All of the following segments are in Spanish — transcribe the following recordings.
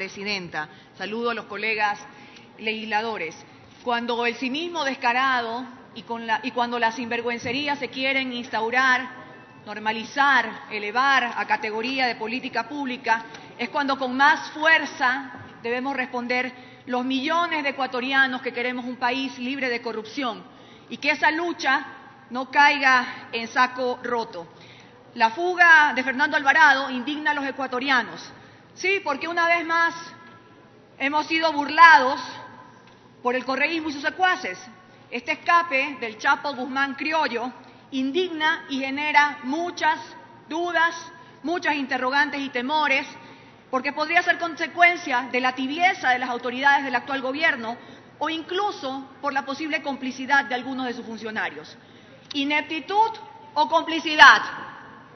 Presidenta. Saludo a los colegas legisladores. Cuando el cinismo descarado y cuando las sinvergüencerías se quieren instaurar, normalizar, elevar a categoría de política pública, es cuando con más fuerza debemos responder los millones de ecuatorianos que queremos un país libre de corrupción y que esa lucha no caiga en saco roto. La fuga de Fernando Alvarado indigna a los ecuatorianos. Sí, porque una vez más hemos sido burlados por el correísmo y sus secuaces. Este escape del Chapo Guzmán criollo indigna y genera muchas dudas, muchas interrogantes y temores, porque podría ser consecuencia de la tibieza de las autoridades del actual gobierno o incluso por la posible complicidad de algunos de sus funcionarios. ¿Ineptitud o complicidad?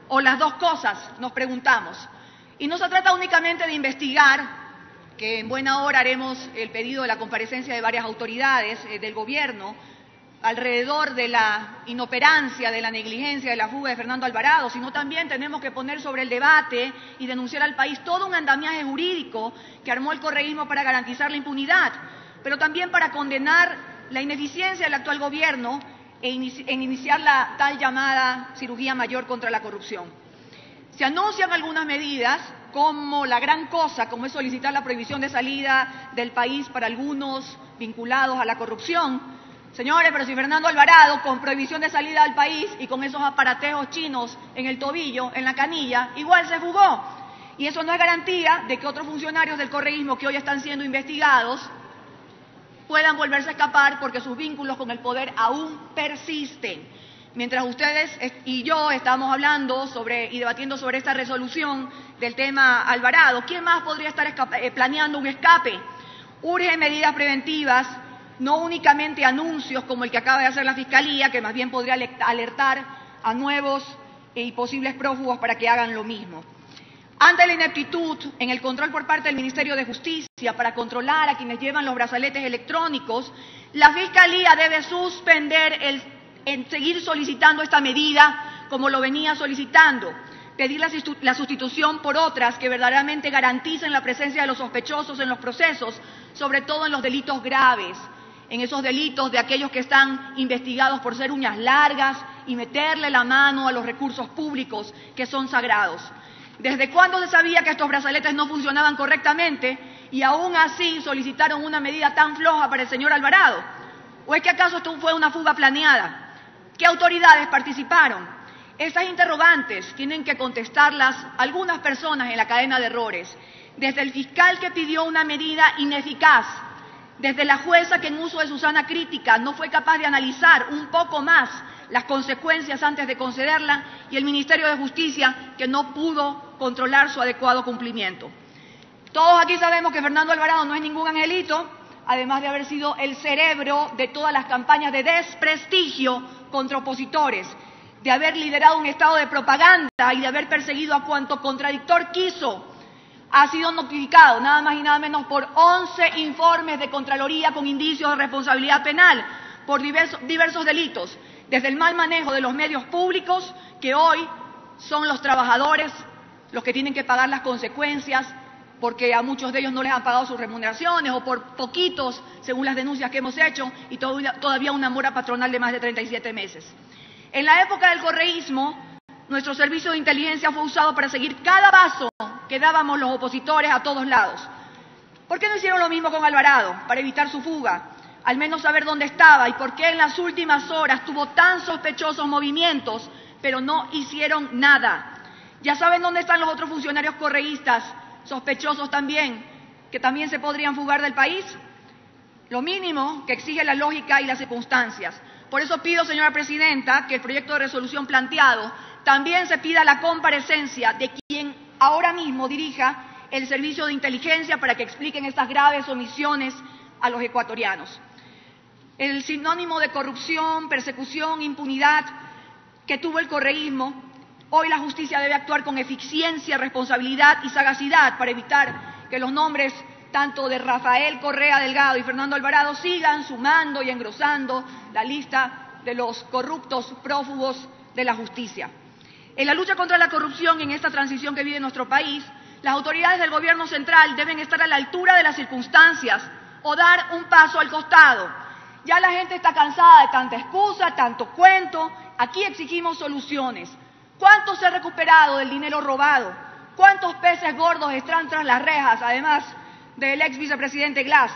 O las dos cosas, nos preguntamos. Y no se trata únicamente de investigar, que en buena hora haremos el pedido de la comparecencia de varias autoridades del gobierno alrededor de la inoperancia, de la negligencia, de la fuga de Fernando Alvarado, sino también tenemos que poner sobre el debate y denunciar al país todo un andamiaje jurídico que armó el correísmo para garantizar la impunidad, pero también para condenar la ineficiencia del actual gobierno en iniciar la tal llamada cirugía mayor contra la corrupción. Se anuncian algunas medidas como la gran cosa, como es solicitar la prohibición de salida del país para algunos vinculados a la corrupción. Señores, pero si Fernando Alvarado, con prohibición de salida del país y con esos aparateos chinos en el tobillo, en la canilla, igual se fugó. Y eso no es garantía de que otros funcionarios del correísmo que hoy están siendo investigados puedan volverse a escapar porque sus vínculos con el poder aún persisten. Mientras ustedes y yo estamos hablando y debatiendo sobre esta resolución del tema Alvarado, ¿quién más podría estar planeando un escape? Urgen medidas preventivas, no únicamente anuncios como el que acaba de hacer la Fiscalía, que más bien podría alertar a nuevos y posibles prófugos para que hagan lo mismo. Ante la ineptitud en el control por parte del Ministerio de Justicia para controlar a quienes llevan los brazaletes electrónicos, la Fiscalía debe suspender en seguir solicitando esta medida como lo venía solicitando, pedir la sustitución por otras que verdaderamente garanticen la presencia de los sospechosos en los procesos, sobre todo en los delitos graves, en esos delitos de aquellos que están investigados por ser uñas largas y meterle la mano a los recursos públicos que son sagrados. ¿Desde cuándo se sabía que estos brazaletes no funcionaban correctamente y aún así solicitaron una medida tan floja para el señor Alvarado? ¿O es que acaso esto fue una fuga planeada? ¿Qué autoridades participaron? Estas interrogantes tienen que contestarlas algunas personas en la cadena de errores, desde el fiscal que pidió una medida ineficaz, desde la jueza que en uso de su sana crítica no fue capaz de analizar un poco más las consecuencias antes de concederla, y el Ministerio de Justicia que no pudo controlar su adecuado cumplimiento. Todos aquí sabemos que Fernando Alvarado no es ningún angelito, además de haber sido el cerebro de todas las campañas de desprestigio contra opositores, de haber liderado un estado de propaganda y de haber perseguido a cuanto contradictor quiso. Ha sido notificado nada más y nada menos por 11 informes de Contraloría con indicios de responsabilidad penal por diversos delitos, desde el mal manejo de los medios públicos, que hoy son los trabajadores los que tienen que pagar las consecuencias porque a muchos de ellos no les han pagado sus remuneraciones o por poquitos, según las denuncias que hemos hecho, y todavía una mora patronal de más de 37 meses. En la época del correísmo, nuestro servicio de inteligencia fue usado para seguir cada paso que dábamos los opositores a todos lados. ¿Por qué no hicieron lo mismo con Alvarado, para evitar su fuga? Al menos saber dónde estaba y por qué en las últimas horas tuvo tan sospechosos movimientos, pero no hicieron nada. Ya saben dónde están los otros funcionarios correístas, sospechosos también, que también se podrían fugar del país. Lo mínimo que exige la lógica y las circunstancias. Por eso pido, señora Presidenta, que el proyecto de resolución planteado también se pida la comparecencia de quien ahora mismo dirija el servicio de inteligencia para que expliquen estas graves omisiones a los ecuatorianos. El sinónimo de corrupción, persecución, impunidad que tuvo el correísmo, hoy la justicia debe actuar con eficiencia, responsabilidad y sagacidad para evitar que los nombres tanto de Rafael Correa Delgado y Fernando Alvarado sigan sumando y engrosando la lista de los corruptos prófugos de la justicia. En la lucha contra la corrupción en esta transición que vive nuestro país, Las autoridades del gobierno central deben estar a la altura de las circunstancias o dar un paso al costado. Ya la gente está cansada de tanta excusa, tanto cuento. Aquí exigimos soluciones. ¿Cuánto se ha recuperado del dinero robado? ¿Cuántos peces gordos están tras las rejas, además del ex vicepresidente Glass?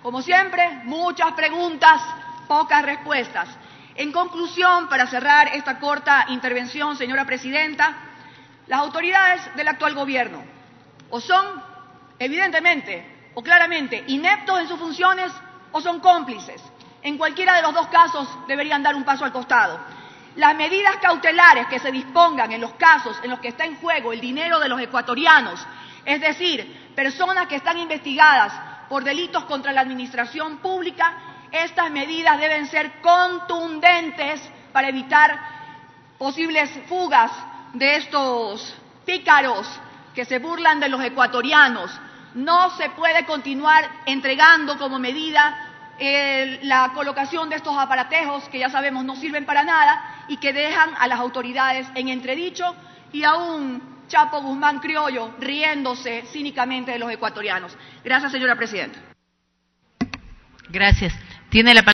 Como siempre, muchas preguntas, pocas respuestas. En conclusión, para cerrar esta corta intervención, señora presidenta, las autoridades del actual gobierno o son, evidentemente o claramente, ineptos en sus funciones o son cómplices. En cualquiera de los dos casos deberían dar un paso al costado. Las medidas cautelares que se dispongan en los casos en los que está en juego el dinero de los ecuatorianos, es decir, personas que están investigadas por delitos contra la administración pública, estas medidas deben ser contundentes para evitar posibles fugas de estos pícaros que se burlan de los ecuatorianos. No se puede continuar entregando como medida la colocación de estos aparatejos que ya sabemos no sirven para nada y que dejan a las autoridades en entredicho y a un Chapo Guzmán criollo riéndose cínicamente de los ecuatorianos. Gracias, señora presidenta. Gracias. Tiene la palabra.